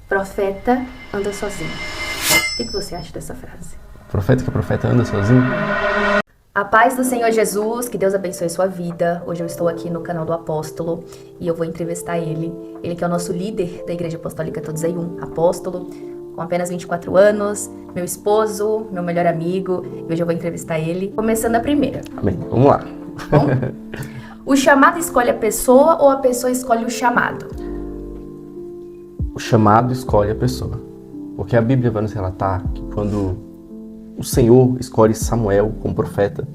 Profeta anda sozinho. O que você acha dessa frase? Profeta que é profeta anda sozinho? A paz do Senhor Jesus, que Deus abençoe a sua vida. Hoje eu estou aqui no canal do Apóstolo e eu vou entrevistar ele. Ele que é o nosso líder da Igreja Apostólica Todos em Um, apóstolo, com apenas 24 anos, meu esposo, meu melhor amigo. E hoje eu vou entrevistar ele, começando a primeira. Amém. Vamos lá. Bom, o chamado escolhe a pessoa ou a pessoa escolhe o chamado? O chamado escolhe a pessoa. Porque a Bíblia vai nos relatar que quando o Senhor escolhe Samuel como profeta,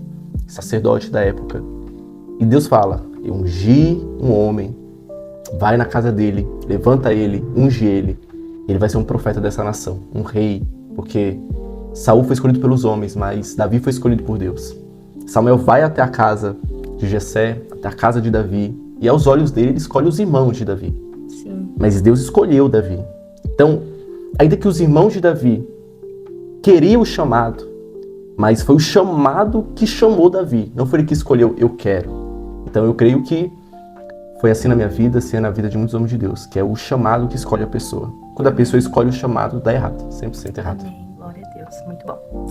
sacerdote da época, e Deus fala, eu ungi um homem, vai na casa dele, levanta ele, unge ele vai ser um profeta dessa nação, um rei, porque Saul foi escolhido pelos homens, mas Davi foi escolhido por Deus. Samuel vai até a casa de Jessé, até a casa de Davi, e aos olhos dele ele escolhe os irmãos de Davi. Sim. Mas Deus escolheu Davi. Então, ainda que os irmãos de Davi queriam o chamado, mas foi o chamado que chamou Davi, não foi ele que escolheu, eu quero. Então eu creio que foi assim na minha vida, assim é na vida de muitos homens de Deus, que é o chamado que escolhe a pessoa. Quando a pessoa escolhe o chamado, dá errado, 100% errado. Amém, glória a Deus, muito bom.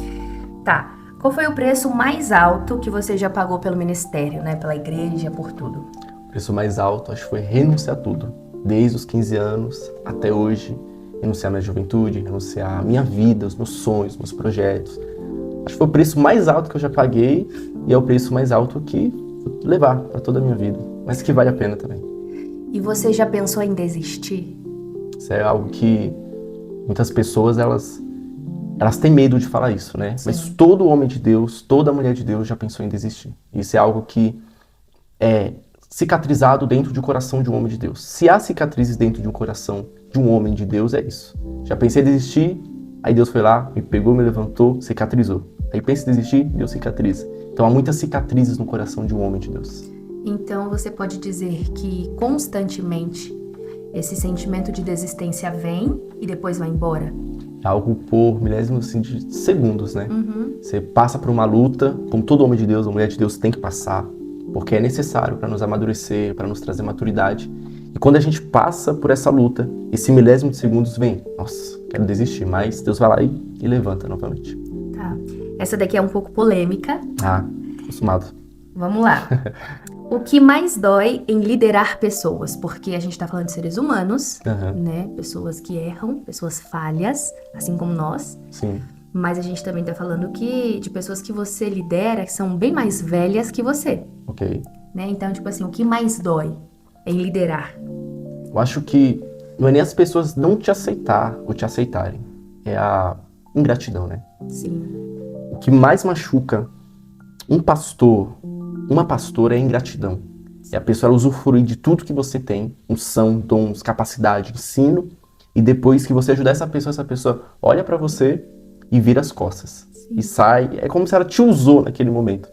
Tá, qual foi o preço mais alto que você já pagou pelo ministério, né, pela igreja, por tudo? O preço mais alto, acho que foi renunciar a tudo, desde os 15 anos até hoje, renunciar a minha juventude, renunciar a minha vida, os meus sonhos, meus projetos. Acho que foi o preço mais alto que eu já paguei e é o preço mais alto que vou levar para toda a minha vida, mas que vale a pena também. E você já pensou em desistir? Isso é algo que muitas pessoas, elas têm medo de falar isso, né? Sim. Mas todo homem de Deus, toda mulher de Deus já pensou em desistir. Isso é algo que é cicatrizado dentro do coração de um homem de Deus. Se há cicatrizes dentro de um coração de um homem de Deus, é isso. Já pensei em desistir, aí Deus foi lá, me pegou, me levantou, cicatrizou. Aí pensa em desistir, Deus cicatriza. Então há muitas cicatrizes no coração de um homem de Deus. Então você pode dizer que constantemente esse sentimento de desistência vem e depois vai embora? É algo por milésimos assim, de segundos, né? Você passa por uma luta, como todo homem de Deus, uma mulher de Deus tem que passar, porque é necessário para nos amadurecer, para nos trazer maturidade. E quando a gente passa por essa luta, esse milésimo de segundos vem, nossa, quero desistir, mas Deus vai lá e levanta novamente. Tá. Essa daqui é um pouco polêmica. Ah, acostumado. Vamos lá. O que mais dói em liderar pessoas? Porque a gente tá falando de seres humanos, né? Pessoas que erram, pessoas falhas, assim como nós. Sim. Mas a gente também tá falando de pessoas que você lidera, que são bem mais velhas que você. Ok. Né? Então, tipo assim, o que mais dói em liderar? Eu acho que não é nem as pessoas não te aceitar ou te aceitarem. É a ingratidão, né? Sim. O que mais machuca um pastor, uma pastora é a ingratidão. É a pessoa ela usufruir de tudo que você tem, unção, dons, capacidade, ensino, e depois que você ajudar essa pessoa olha pra você e vira as costas. Sim. E sai, é como se ela te usou naquele momento.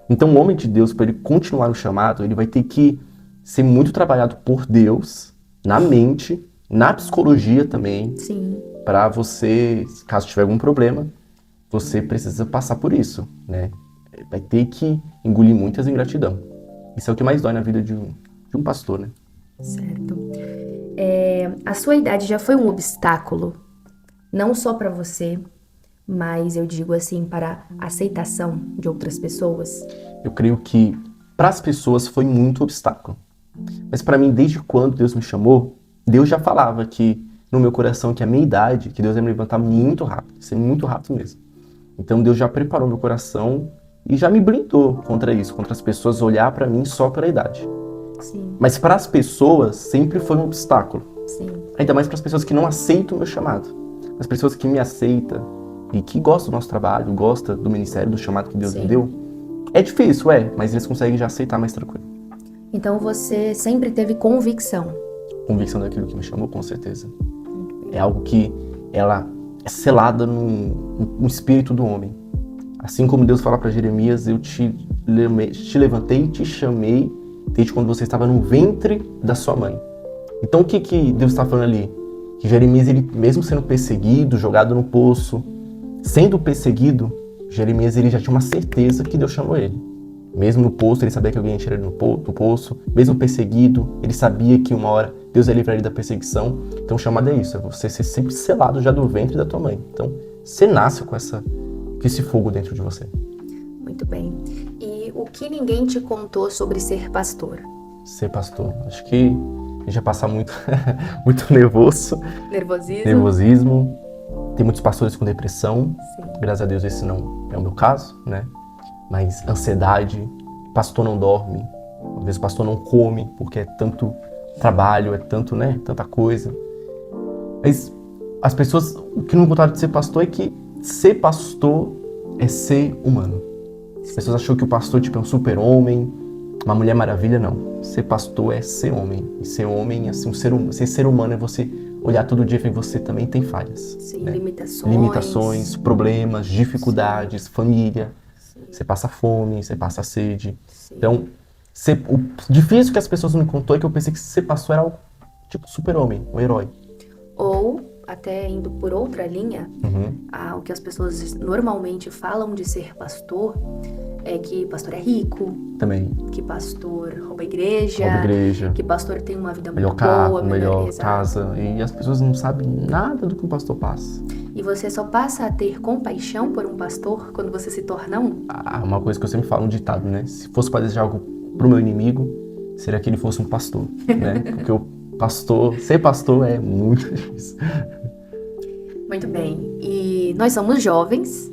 Então o homem de Deus, para ele continuar no chamado, ele vai ter que ser muito trabalhado por Deus, na mente, na psicologia também. Sim. Para você, caso tiver algum problema, você precisa passar por isso, né? Vai ter que engolir muitas ingratidão. Isso é o que mais dói na vida de um pastor, né? Certo. A sua idade já foi um obstáculo, não só para você, mas eu digo assim, para a aceitação de outras pessoas? Eu creio que para as pessoas foi muito obstáculo. Mas para mim, desde quando Deus me chamou, Deus já falava que no meu coração, que a minha idade, que Deus ia me levantar muito rápido, ser muito rápido mesmo. Então Deus já preparou meu coração e já me blindou contra isso, contra as pessoas olhar para mim só pela idade. Sim. Mas para as pessoas sempre foi um obstáculo. Sim. Ainda mais para as pessoas que não aceitam o meu chamado. As pessoas que me aceitam e que gostam do nosso trabalho, gostam do ministério, do chamado que Deus me deu. É difícil, mas eles conseguem já aceitar mais tranquilo. Então você sempre teve convicção? Convicção daquilo que me chamou, com certeza. É algo que ela é selada no espírito do homem. Assim como Deus fala para Jeremias, eu te levantei, te chamei, desde quando você estava no ventre da sua mãe. Então o que Deus está falando ali? Que Jeremias, ele, mesmo sendo perseguido, jogado no poço, sendo perseguido, Jeremias ele já tinha uma certeza que Deus chamou ele. Mesmo no poço, ele sabia que alguém ia tirar ele do poço. Mesmo perseguido, ele sabia que uma hora Deus ia livrar ele da perseguição. Então o chamado é isso, é você ser sempre selado já do ventre da tua mãe. Então você nasce com esse fogo dentro de você. Muito bem. E o que ninguém te contou sobre ser pastor? Ser pastor, acho que a gente vai passar muito, muito nervosismo. Tem muitos pastores com depressão. Sim. Graças a Deus esse não é o meu caso, né? Mas ansiedade, pastor não dorme, às vezes o pastor não come, porque é tanto trabalho, é tanto, né, tanta coisa. Mas as pessoas, o que não contaram de ser pastor é que ser pastor é ser humano. As pessoas acham que o pastor tipo, é um super-homem, uma mulher maravilha, não. Ser pastor é ser homem. E ser homem, assim, ser ser humano é você olhar todo dia e ver que você também tem falhas. Sim, né? limitações. Limitações, problemas, dificuldades, família. Você passa fome, você passa sede. Sim. Então, o difícil que as pessoas me contou é que eu pensei que ser pastor era algo tipo super-homem, um herói. Ou, até indo por outra linha, Uhum. o que as pessoas normalmente falam de ser pastor é que pastor é rico, Também. que pastor rouba a igreja, que pastor tem uma vida melhor muito carro, boa, melhor exato. casa. E as pessoas não sabem nada do que um pastor passa. E você só passa a ter compaixão por um pastor quando você se torna um. Uma coisa que eu sempre falo, um ditado, né? Se fosse para desejar algo pro meu inimigo, seria que ele fosse um pastor, né? Porque ser pastor é muito difícil. Muito bem. E nós somos jovens,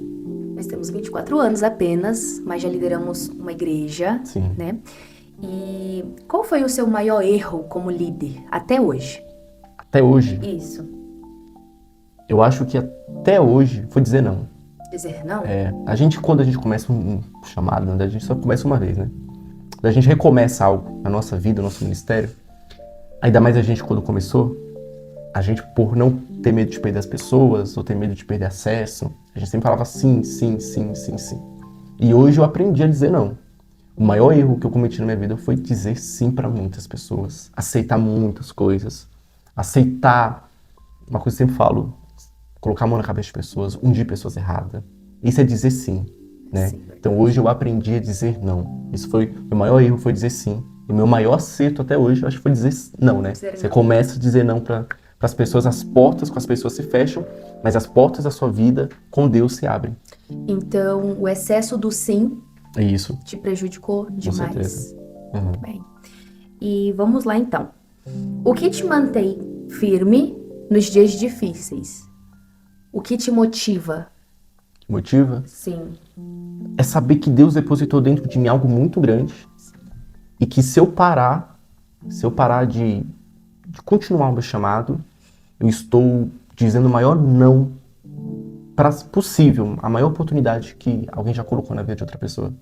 nós temos 24 anos apenas, mas já lideramos uma igreja, Sim. né? E qual foi o seu maior erro como líder até hoje? Até hoje, Isso. eu acho que até hoje foi dizer não. Dizer não? Quando a gente começa um chamado, né, a gente só começa uma vez, né? Quando a gente recomeça algo na nossa vida, no nosso ministério, ainda mais a gente quando começou, a gente por não ter medo de perder as pessoas, ou ter medo de perder acesso, a gente sempre falava sim, sim, sim, sim, sim. E hoje eu aprendi a dizer não. O maior erro que eu cometi na minha vida foi dizer sim para muitas pessoas, aceitar muitas coisas, aceitar, uma coisa que eu sempre falo, colocar a mão na cabeça de pessoas, ungir pessoas erradas. Isso é dizer sim, né? Sim. Então hoje eu aprendi a dizer não. Isso foi, o meu maior erro foi dizer sim. E o meu maior acerto até hoje, eu acho que foi dizer não, né? Dizer Você não. começa a dizer não para as pessoas, as portas com as pessoas se fecham, mas as portas da sua vida com Deus se abrem. Então, o excesso do sim É isso. te prejudicou demais. certeza. Uhum. Muito bem. E vamos lá então. O que te mantém firme nos dias difíceis? O que te motiva? Motiva Sim. é saber que Deus depositou dentro de mim algo muito grande e que se eu parar de continuar o meu chamado, eu estou dizendo o maior não possível, a maior oportunidade que alguém já colocou na vida de outra pessoa.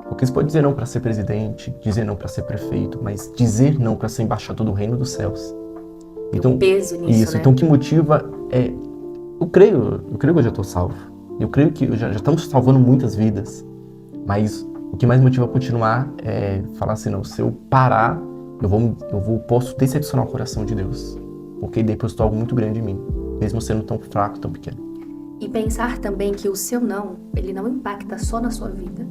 Porque você pode dizer não para ser presidente, dizer não para ser prefeito, mas dizer não para ser embaixador do reino dos céus. Tem um peso nisso, isso, né? então o que motiva é... Eu creio que eu já estou salvo. Eu creio que já estamos salvando muitas vidas. Mas o que mais motiva a continuar é falar assim, não, se eu parar, posso decepcionar o coração de Deus. Porque ele depositou algo muito grande em mim, mesmo sendo tão fraco, tão pequeno. E pensar também que o seu não, ele não impacta só na sua vida,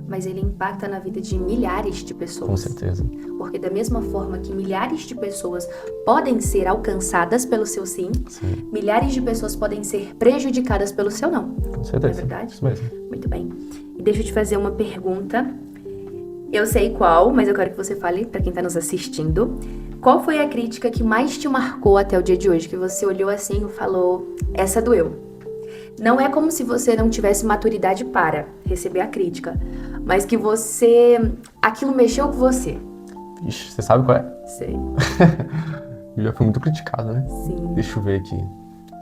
mas ele impacta na vida de milhares de pessoas. Com certeza. Porque da mesma forma que milhares de pessoas podem ser alcançadas pelo seu sim, milhares de pessoas podem ser prejudicadas pelo seu não. Com certeza. Não é verdade? Isso mesmo. Muito bem. E deixa eu te fazer uma pergunta. Eu sei qual, mas eu quero que você fale para quem está nos assistindo. Qual foi a crítica que mais te marcou até o dia de hoje? Que você olhou assim e falou, essa doeu. Não é como se você não tivesse maturidade para receber a crítica, mas que aquilo mexeu com você. Ixi, você sabe qual é? Sei. Eu já fui muito criticado, né? Sim. Deixa eu ver aqui.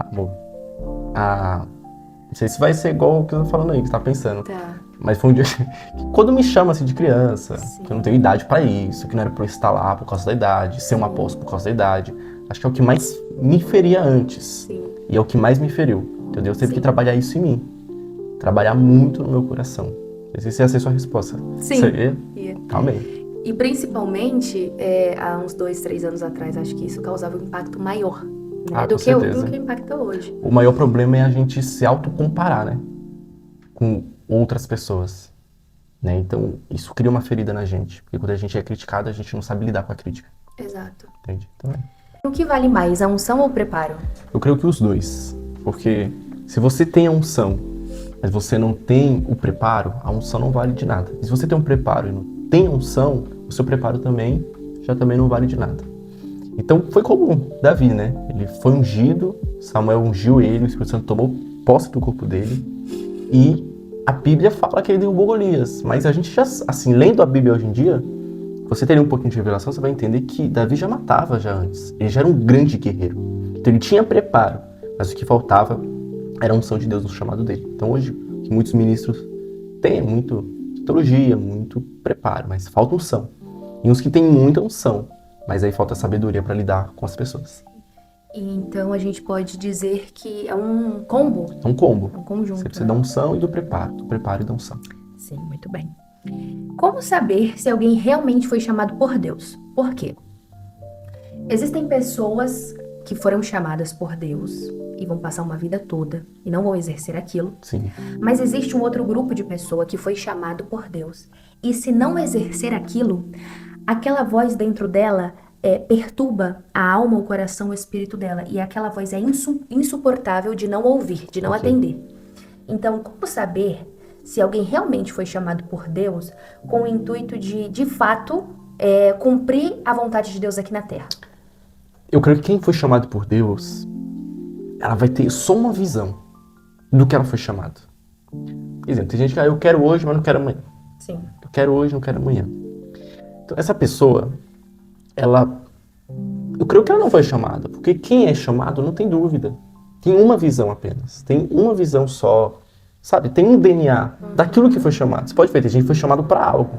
Amor. Não sei se vai ser igual o que eu tô falando aí, que você tá pensando. Tá. Mas foi um dia que quando me chama assim de criança, Sim. que eu não tenho idade pra isso, que não era pra eu estar lá por causa da idade, ser um apóstolo por causa da idade, acho que é o que mais me feria antes. Sim. E é o que mais me feriu. Entendeu? Eu teve Sim. que trabalhar isso em mim. Trabalhar muito no meu coração. Não sei se ia ser sua resposta. Sim. Você ia? Ia. Amém. E principalmente, há uns 2, 3 anos atrás, acho que isso causava um impacto maior, né, Com certeza. do que impacta hoje. O maior problema é a gente se autocomparar, né? Com outras pessoas. né? Então, isso cria uma ferida na gente. Porque quando a gente é criticado, a gente não sabe lidar com a crítica. Exato. Entende? Então, O que vale mais, a unção ou o preparo? eu creio que os dois. Porque se você tem a unção, mas você não tem o preparo, a unção não vale de nada. E se você tem um preparo e não tem a unção, o seu preparo também não vale de nada. Então, foi como Davi, né? Ele foi ungido, Samuel ungiu ele, o Espírito Santo tomou posse do corpo dele. E a Bíblia fala que ele derrubou Golias. Mas a gente já, assim, lendo a Bíblia hoje em dia, você teria um pouquinho de revelação, você vai entender que Davi já matava já antes. Ele já era um grande guerreiro. Então ele tinha preparo, mas o que faltava era a unção de Deus no chamado dele. Então hoje, que muitos ministros têm muito teologia, muito preparo, mas falta unção. E uns que têm muita unção, mas aí falta sabedoria para lidar com as pessoas. Então a gente pode dizer que é um combo. É um combo. É um conjunto. Você precisa da unção e do preparo e da unção. Sim, muito bem. Como saber se alguém realmente foi chamado por Deus? Por quê? Existem pessoas que foram chamadas por Deus e vão passar uma vida toda e não vão exercer aquilo. Sim. Mas existe um outro grupo de pessoa que foi chamado por Deus. E se não exercer aquilo, aquela voz dentro dela perturba a alma, o coração, o espírito dela. E aquela voz é insuportável de não ouvir, de não atender. Então, como saber se alguém realmente foi chamado por Deus com o intuito de fato, cumprir a vontade de Deus aqui na Terra? Eu creio que quem foi chamado por Deus, ela vai ter só uma visão do que ela foi chamada. Por exemplo, tem gente que eu quero hoje, mas não quero amanhã. Sim. Eu quero hoje, não quero amanhã. Então, essa pessoa, eu creio que ela não foi chamada, porque quem é chamado não tem dúvida. Tem uma visão apenas, tem uma visão só, sabe? Tem um DNA daquilo que foi chamado. Você pode ver, tem gente que foi chamado para algo,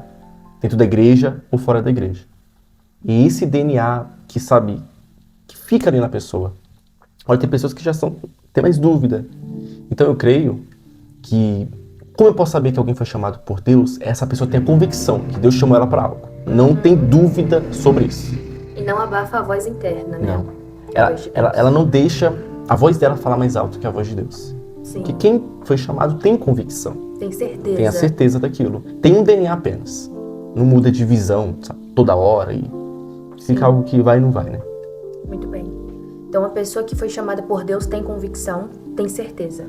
dentro da igreja ou fora da igreja. E esse DNA que sabe, que fica ali na pessoa. Olha, tem pessoas que já têm mais dúvida. Então eu creio que, como eu posso saber que alguém foi chamado por Deus, essa pessoa tem a convicção que Deus chamou ela para algo. Não tem dúvida sobre isso. E não abafa a voz interna, né? Não. Ela não deixa a voz dela falar mais alto que a voz de Deus. Sim. Porque quem foi chamado tem convicção. Tem certeza. Tem a certeza daquilo. Tem um DNA apenas. Não muda de visão, sabe, toda hora e fica algo que vai e não vai, né? Muito bem. Então, a pessoa que foi chamada por Deus tem convicção, tem certeza.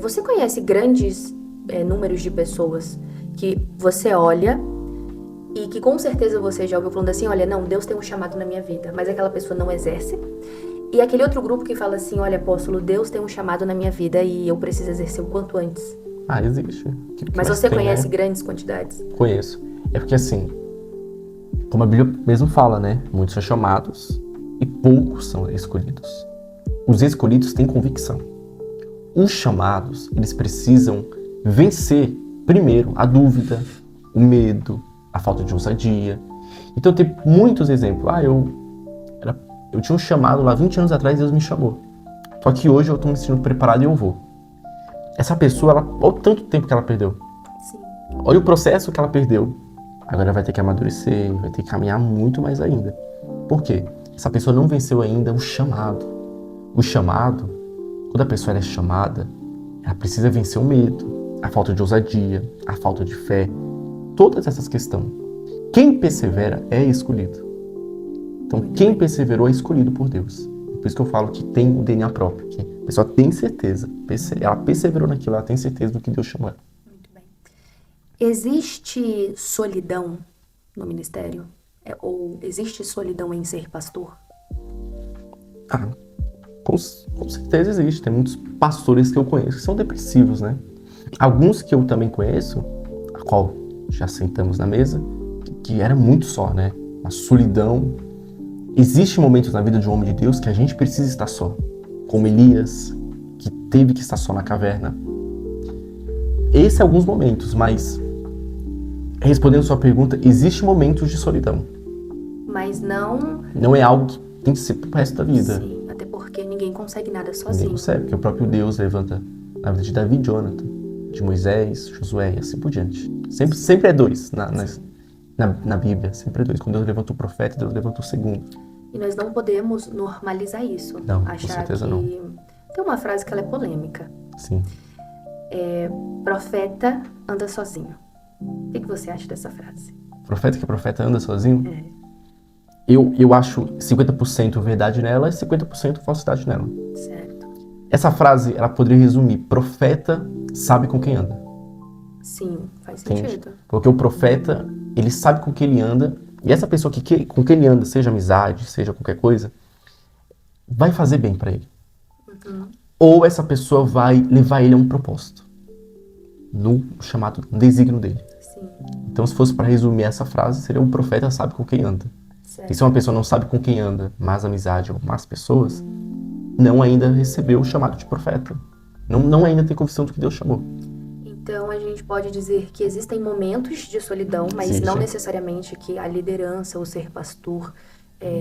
Você conhece grandes números de pessoas que você olha e que com certeza você já ouviu falando assim, olha, não, Deus tem um chamado na minha vida, mas aquela pessoa não exerce. E aquele outro grupo que fala assim, olha, apóstolo, Deus tem um chamado na minha vida e eu preciso exercer o quanto antes. Ah, existe. Mas você conhece grandes quantidades? Conheço. É porque assim, como a Bíblia mesmo fala, né? Muitos são chamados e poucos são escolhidos. Os escolhidos têm convicção. Os chamados, eles precisam vencer primeiro a dúvida, o medo, a falta de ousadia. Então tem muitos exemplos. Eu tinha um chamado lá 20 anos atrás e Deus me chamou. Só que hoje eu estou me sentindo preparado e eu vou. Essa pessoa, olha o tanto tempo que ela perdeu. Sim. Olha o processo que ela perdeu. Agora vai ter que amadurecer, vai ter que caminhar muito mais ainda. Por quê? Essa pessoa não venceu ainda o chamado. O chamado, quando a pessoa é chamada, ela precisa vencer o medo, a falta de ousadia, a falta de fé. Todas essas questões. Quem persevera é escolhido. Então, quem perseverou é escolhido por Deus. Por isso que eu falo que tem o DNA próprio. Que a pessoa tem certeza. Ela perseverou naquilo, ela tem certeza do que Deus chamou ela. Muito bem. Existe solidão no ministério? Ou existe solidão em ser pastor? Com certeza existe. Tem muitos pastores que eu conheço que são depressivos, né? Alguns que eu também conheço, a qual já sentamos na mesa, que era muito só, né? A solidão. Existem momentos na vida de um homem de Deus que a gente precisa estar só. Como Elias, que teve que estar só na caverna. Esses são alguns momentos, mas respondendo a sua pergunta, existem momentos de solidão. Mas não... Não é algo que tem que ser pro resto da vida. Sim, até porque ninguém consegue nada sozinho. Ninguém consegue, porque o próprio Deus levanta na vida de Davi e Jonathan, de Moisés, Josué e assim por diante. Sempre é dois na Bíblia, sempre é dois. Quando Deus levanta o profeta, Deus levanta o segundo. E nós não podemos normalizar isso. Não, achar com certeza que... não. Tem uma frase que ela é polêmica. Sim. Profeta anda sozinho. O que você acha dessa frase? Profeta que é profeta anda sozinho? É. Eu acho 50% verdade nela e 50% falsidade nela. Certo. Essa frase, ela poderia resumir: profeta sabe com quem anda. Sim, faz Entende? sentido. Porque o profeta, ele sabe com quem ele anda, e essa pessoa com quem ele anda, seja amizade, seja qualquer coisa, vai fazer bem pra ele. Ou essa pessoa vai levar ele a um propósito, no chamado desígnio dele. Sim, Então, se fosse para resumir essa frase, seria: o profeta sabe com quem anda. E se certo. uma pessoa não sabe com quem anda, más amizade ou más pessoas, não ainda recebeu o chamado de profeta. Não ainda tem convicção do que Deus chamou. Então a gente pode dizer que existem momentos de solidão, mas não Existe. necessariamente que a liderança ou ser pastor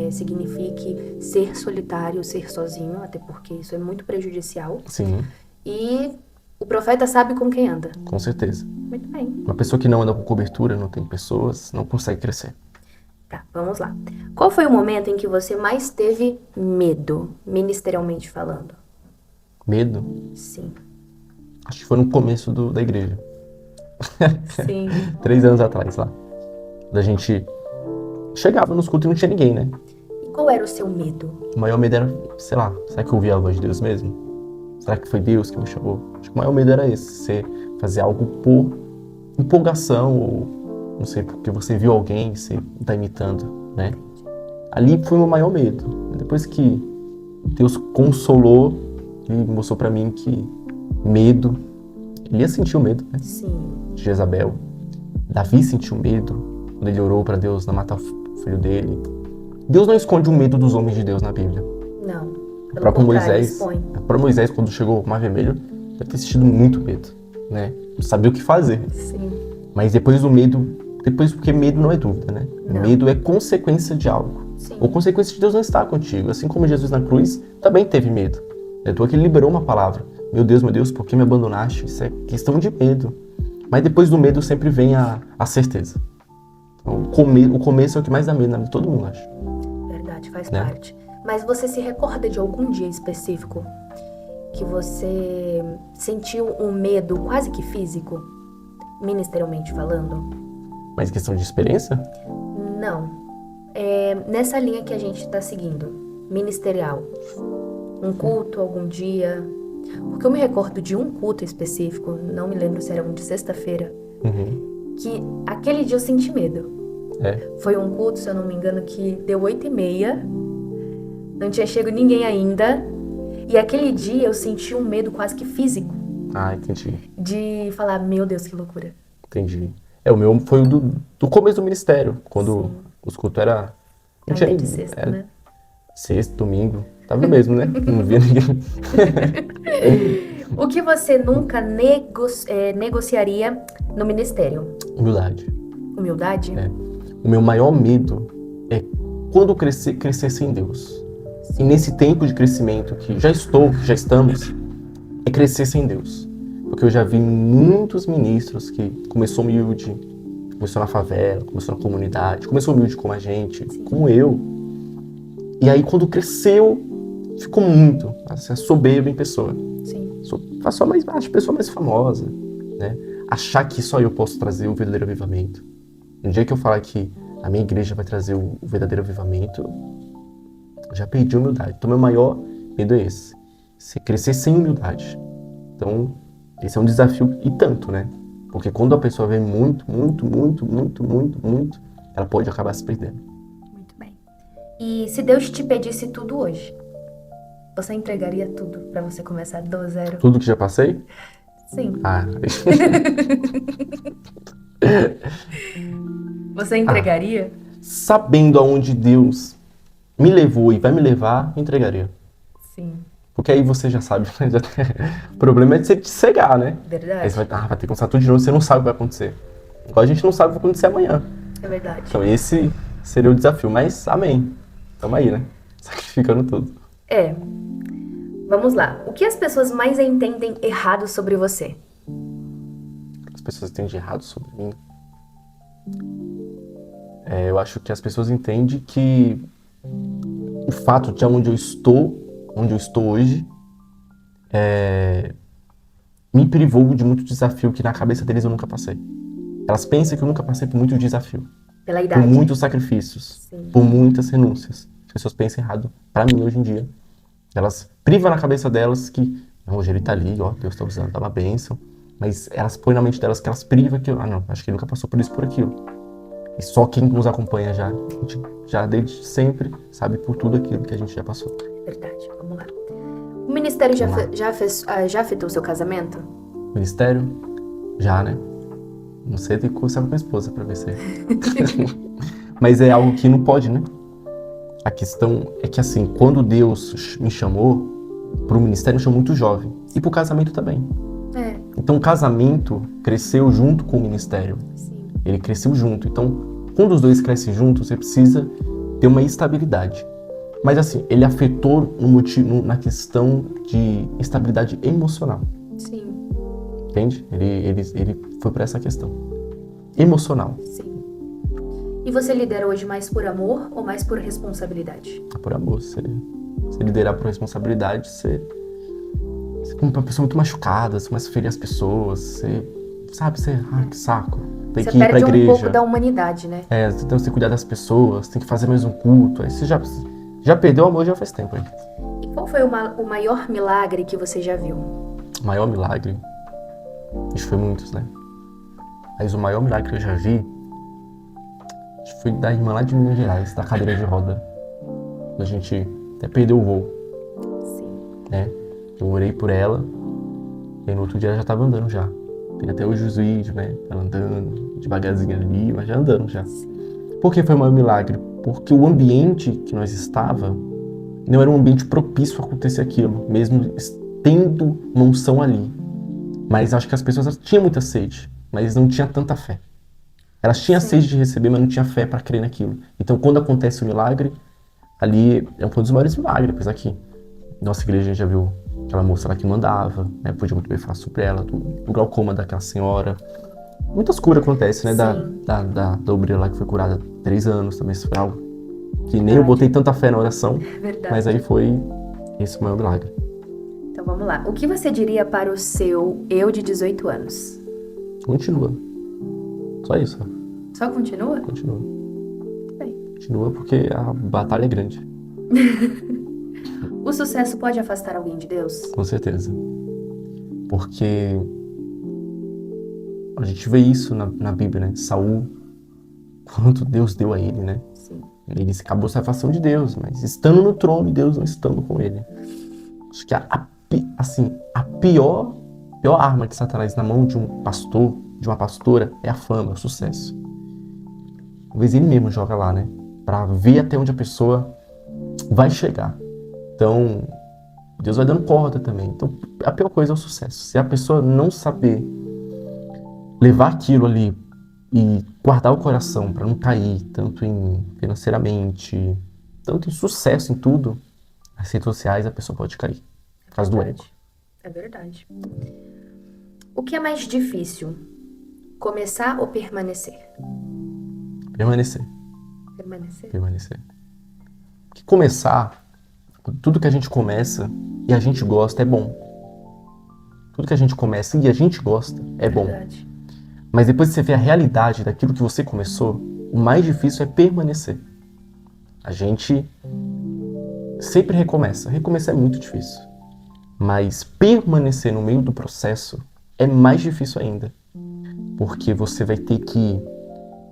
signifique ser solitário, ser sozinho, até porque isso é muito prejudicial. Sim, E o profeta sabe com quem anda. com certeza. Muito bem. Uma pessoa que não anda com cobertura, não tem pessoas, não consegue crescer. Tá, vamos lá. Qual foi o momento em que você mais teve medo, ministerialmente falando? Medo, Sim. acho que foi no começo da igreja. Sim. 3 anos atrás, lá. Da gente chegava nos cultos e não tinha ninguém, né? E qual era o seu medo? O maior medo era, sei lá, será que eu ouvi a voz de Deus mesmo? Será que foi Deus que me chamou? Acho que o maior medo era esse, você fazer algo por empolgação, ou não sei, porque você viu alguém e você tá imitando, né? Ali foi o meu maior medo. Depois que Deus consolou, ele mostrou pra mim que medo, ele ia sentir o medo, né? Sim. De Jezabel. Davi sentiu medo quando ele orou pra Deus não matar o filho dele. Deus não esconde o medo dos homens de Deus na Bíblia. Não. O Pelo próprio contrário, Moisés, expõe. quando chegou ao Mar Vermelho, deve ter sentido muito medo, né? Não sabia o que fazer. Sim. Mas depois porque medo não é dúvida, né? Não. Medo é consequência de algo. Sim. Ou consequência de Deus não estar contigo. Assim como Jesus na cruz também teve medo. Tanto que ele liberou uma palavra: meu Deus, por que me abandonaste? Isso é questão de medo. Mas depois do medo sempre vem a certeza. Então, o começo é o que mais dá medo na vida de todo mundo, acho. Verdade, faz Né? parte. Mas você se recorda de algum dia específico que você sentiu um medo quase que físico, ministerialmente falando? Mas questão de experiência? Não. É nessa linha que a gente tá seguindo, ministerial. Um culto algum dia. Porque eu me recordo de um culto específico, não me lembro se era um de sexta-feira, Uhum. que aquele dia eu senti medo. É. Foi um culto, se eu não me engano, que deu 8h30. Não tinha chego ninguém ainda. E aquele dia eu senti um medo quase que físico. Ah, entendi. De falar, meu Deus, que loucura. Entendi. O meu foi o do começo do ministério, quando Sim. os cultos era... Não Ainda tinha é de ninguém. sexta, Era né? sexta, domingo. Tava mesmo, né? Não via ninguém. O que você nunca negociaria no ministério? Humildade. Humildade? É. O meu maior medo é quando eu crescer sem Deus. E nesse tempo de crescimento que já estamos, é crescer sem Deus. Porque eu já vi muitos ministros que começou humilde, começou na favela, começou na comunidade, começou humilde como a gente, como eu. E aí quando cresceu, ficou muito, assim, soberbo em pessoa. Sim. Só mais baixa, pessoa mais famosa, né? Achar que só eu posso trazer o verdadeiro avivamento. No dia que eu falar que a minha igreja vai trazer o verdadeiro avivamento, eu já perdi a humildade. Então meu maior medo é esse. Se crescer sem humildade. Então, esse é um desafio e tanto, né? Porque quando a pessoa vem muito, ela pode acabar se perdendo. Muito bem. E se Deus te pedisse tudo hoje, você entregaria tudo pra você começar do zero? Tudo que já passei? Sim. Ah, Você entregaria? sabendo aonde Deus me levou e vai me levar, eu entregaria. Sim. Porque aí você já sabe, né? O problema é de você te cegar, né? Verdade. Aí você vai ter que começar tudo de novo, você não sabe o que vai acontecer. Igual a gente não sabe o que vai acontecer amanhã. É verdade. Então esse seria o desafio, mas amém. Tamo aí, né? Sacrificando tudo. É. Vamos lá. O que as pessoas mais entendem errado sobre você? As pessoas entendem errado sobre mim. Eu acho que as pessoas entendem que o fato de onde eu estou hoje, me privou de muito desafio que na cabeça deles eu nunca passei. Elas pensam que eu nunca passei por muito desafio, Pela por idade. muitos sacrifícios, Sim. por muitas renúncias. As pessoas pensam errado pra mim hoje em dia. Elas privam na cabeça delas que, não, hoje ele tá ali, ó, Deus tá usando, dá uma bênção. Mas elas põem na mente delas que elas privam que, não, acho que ele nunca passou por isso, por aquilo. E só quem nos acompanha já, a gente já desde sempre sabe por tudo aquilo que a gente já passou. Verdade. Vamos lá. O ministério já afetou o seu casamento? Ministério? Já, né? Não sei, tem que conversar com minha esposa pra ver se é. Mas é algo que não pode, né? A questão é que, assim, quando Deus me chamou pro ministério, me chamou muito jovem. E pro casamento também. É. Então, o casamento cresceu junto com o ministério. Sim. Ele cresceu junto. Então, quando os dois crescem juntos, você precisa ter uma estabilidade. Mas, assim, ele afetou na questão de estabilidade emocional. Sim. Entende? Ele foi para essa questão. Emocional. Sim. E você lidera hoje mais por amor ou mais por responsabilidade? Por amor. Você liderar por responsabilidade, você como uma pessoa muito machucada, você começa a ferir as pessoas, você que saco. Tem Você que ir pra perde um igreja. pouco da humanidade, né? Então você cuidar das pessoas, tem que fazer mais um culto. Aí você já perdeu o amor já faz tempo aí. E qual foi o maior milagre que você já viu? O maior milagre. Isso foi muitos, né? Mas o maior milagre que eu já vi acho que foi da irmã lá de Minas Gerais, da cadeira de roda. Quando a gente até perdeu o voo, Sim. né? Eu orei por ela e aí no outro dia ela já tava andando já. Tem até hoje os vídeos, né? Ela andando devagarzinho ali, mas já andando já. Por que foi o maior milagre? Porque o ambiente que nós estava não era um ambiente propício a acontecer aquilo, mesmo tendo uma unção ali. Mas acho que as pessoas tinham muita sede, mas não tinham tanta fé. Elas tinham sede de receber, mas não tinham fé para crer naquilo. Então, quando acontece o milagre, ali é um dos maiores milagres, apesar que nossa igreja já viu aquela moça lá que mandava, né? Podia muito bem falar sobre ela, do glaucoma daquela senhora. Muitas curas acontecem, né? Da obreira lá que foi curada há 3 anos, também isso foi algo que nem eu botei tanta fé na oração, Verdade. mas aí foi esse o maior milagre. Então vamos lá. O que você diria para o seu eu de 18 anos? Continua. Só isso, ó. Só continua? Continua. Bem. Continua porque a batalha é grande. O sucesso pode afastar alguém de Deus? Com certeza. Porque a gente vê isso na Bíblia, né? Saul, quanto Deus deu a ele, né? Sim. Ele acabou se afastando de Deus, mas estando no trono e Deus não estando com ele. Acho que a pior arma que Satanás na mão de um pastor, de uma pastora, é a fama, é o sucesso. Talvez ele mesmo joga lá, né? Pra ver até onde a pessoa vai chegar. Então, Deus vai dando corda também. Então, a pior coisa é o sucesso. Se a pessoa não saber levar aquilo ali e guardar o coração para não cair, tanto financeiramente, tanto em sucesso em tudo, nas redes sociais a pessoa pode cair. Por causa do ego. É verdade. O que é mais difícil? Começar ou permanecer? Permanecer. Permanecer. Porque começar, tudo que a gente começa e a gente gosta é bom. Tudo que a gente começa e a gente gosta é bom. Verdade. Mas depois que você vê a realidade daquilo que você começou, o mais difícil é permanecer. A gente sempre recomeça. Recomeçar é muito difícil. Mas permanecer no meio do processo é mais difícil ainda. Porque você vai ter que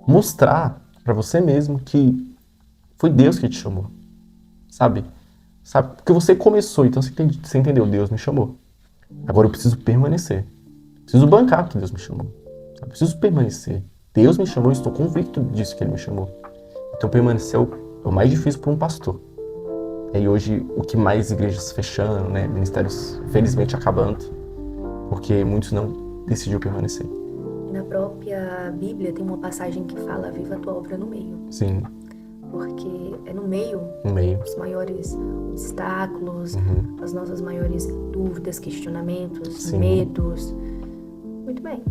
mostrar para você mesmo que foi Deus que te chamou. Sabe? Porque você começou, então você entendeu, Deus me chamou. Agora eu preciso permanecer. Preciso bancar que Deus me chamou. Eu preciso permanecer. Deus me chamou, eu estou convicto disso que Ele me chamou. Então permanecer é o mais difícil para um pastor. E hoje o que mais igrejas fechando, né? Ministérios felizmente acabando, porque muitos não decidiram permanecer. Na própria Bíblia tem uma passagem que fala: viva a tua obra no meio. Sim. Porque é no meio os maiores obstáculos, as nossas maiores dúvidas, questionamentos, Sim. medos. Muito bem.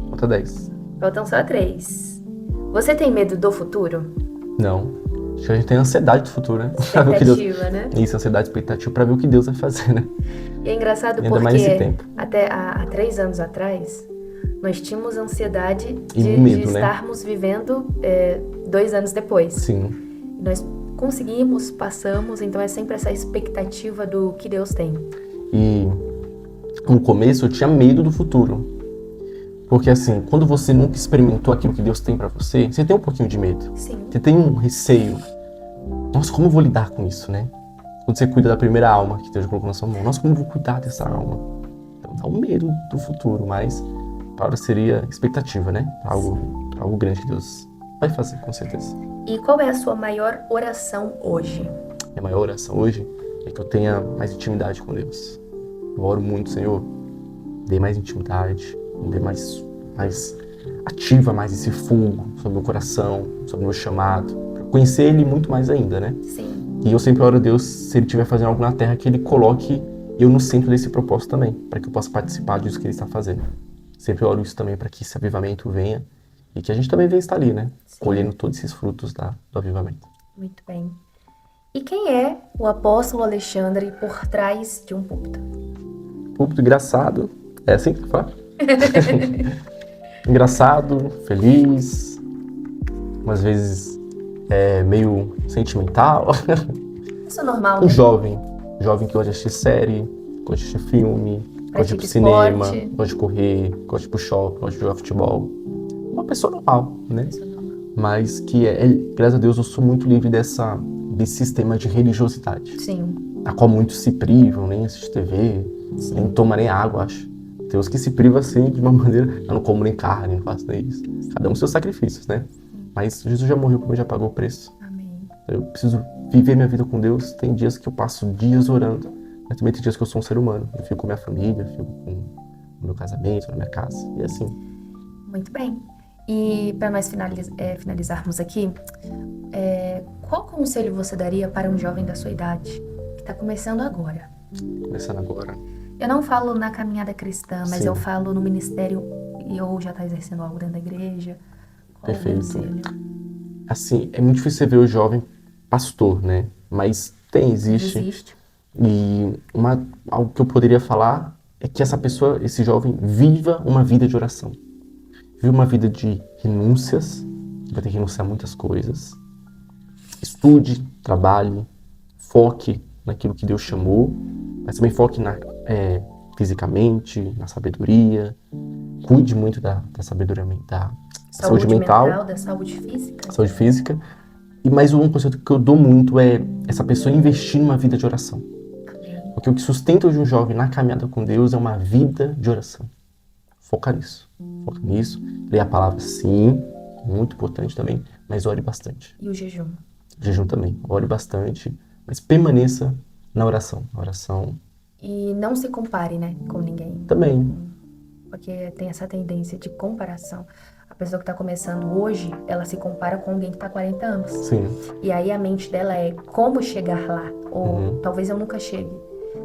Falta 10. Faltam só 3. Você tem medo do futuro? Não. Acho que a gente tem ansiedade do futuro, né? Pra ver o que Deus... Expectativa, né? Isso, ansiedade, expectativa pra ver o que Deus vai fazer, né? E é engraçado Ainda mais nesse porque tempo. até há 3 anos atrás, nós tínhamos ansiedade E de medo, né? estarmos vivendo 2 anos depois. Sim. Nós conseguimos, passamos, então é sempre essa expectativa do que Deus tem. E no começo eu tinha medo do futuro. Porque assim, quando você nunca experimentou aquilo que Deus tem pra você, você tem um pouquinho de medo. Sim. Você tem um receio. Nossa, como eu vou lidar com isso, né? Quando você cuida da primeira alma que Deus colocou na sua mão. Nossa, como eu vou cuidar dessa alma? Então dá um medo do futuro, mas a palavra seria expectativa, né? Algo grande que Deus vai fazer, com certeza. E qual é a sua maior oração hoje? Minha maior oração hoje é que eu tenha mais intimidade com Deus. Eu oro muito, Senhor, dê mais intimidade, dê mais ativa mais esse fogo sobre o meu coração, sobre o meu chamado, para conhecer Ele muito mais ainda, né? Sim. E eu sempre oro a Deus, se Ele estiver fazendo algo na terra, que Ele coloque eu no centro desse propósito também, para que eu possa participar disso que Ele está fazendo. Sempre oro isso também para que esse avivamento venha e que a gente também venha estar ali, né? Sim. Colhendo todos esses frutos do avivamento. Muito bem. E quem é o apóstolo Alexandre por trás de um púlpito? Púlpito engraçado, é assim que fala? Engraçado, feliz, umas vezes meio sentimental. Isso é normal, Um né? jovem que gosta de assistir série, gosta de assistir filme, gosta de ir pro cinema, esporte. gosta de correr, gosta de ir pro shopping, gosta de jogar futebol. Uma pessoa normal, né? Isso é normal. Mas que graças a Deus, eu sou muito livre desse sistema de religiosidade, Sim. a qual muitos se privam, nem assistem TV, Sim. nem tomam nem água, acho. Tem uns que se privam assim de uma maneira, eu não como nem carne, não faço nem isso. Cada um seus sacrifícios, né? Mas Jesus já morreu por mim, já pagou o preço. Amém. Eu preciso viver minha vida com Deus. Tem dias que eu passo dias orando, mas também tem dias que eu sou um ser humano. Eu fico com minha família, eu fico com o meu casamento, na minha casa, e assim. Muito bem. E para nós finalizarmos aqui, qual conselho você daria para um jovem da sua idade, que está começando agora? Começando agora. Eu não falo na caminhada cristã, mas Sim. eu falo no ministério ou já está exercendo algo dentro da igreja. Qual é o Perfeito. conselho? Assim, é muito difícil você ver o jovem pastor, né? Mas existe. Existe. E algo que eu poderia falar é que esse jovem, viva uma vida de oração. Viva uma vida de renúncias, vai ter que renunciar a muitas coisas. Estude, trabalhe, foque naquilo que Deus chamou, mas também foque fisicamente, na sabedoria. Cuide muito da sabedoria, da saúde mental, da saúde física. saúde física. E mais um conceito que eu dou muito é essa pessoa investir numa vida de oração. Amém. Porque o que sustenta hoje um jovem na caminhada com Deus é uma vida de oração. Foca nisso. Foca nisso. Leia a palavra, sim, muito importante também, mas ore bastante. E o jejum? Jejum também, ore bastante, mas permaneça na oração. A oração E não se compare, né, com ninguém. também. Porque tem essa tendência de comparação. A pessoa que está começando hoje, ela se compara com alguém que está há 40 anos. Sim, E aí a mente dela é como chegar lá. Ou talvez eu nunca chegue.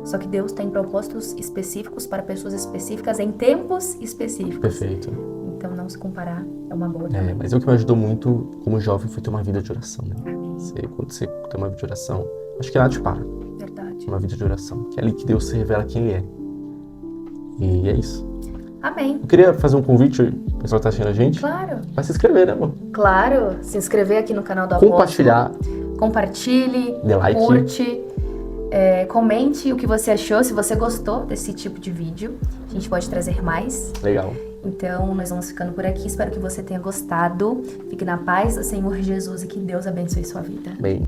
Só que Deus tem propósitos específicos para pessoas específicas em tempos específicos. perfeito. Então não se comparar é uma boa também. Mas o que me ajudou muito como jovem foi ter uma vida de oração, né? Quando você tem uma vida de oração, acho que nada te para. Verdade. Uma vida de oração. Que é ali que Deus se revela quem Ele é. E é isso. Amém. Eu queria fazer um convite, o pessoal que tá assistindo a gente, Claro. pra se inscrever, né, amor? Claro. Se inscrever aqui no canal do Apóstolo. Compartilhar, Compartilhe. dê like. Curte. Comente o que você achou, se você gostou desse tipo de vídeo. A gente pode trazer mais. Legal. Então, nós vamos ficando por aqui. Espero que você tenha gostado. Fique na paz do Senhor Jesus e que Deus abençoe sua vida. Bem.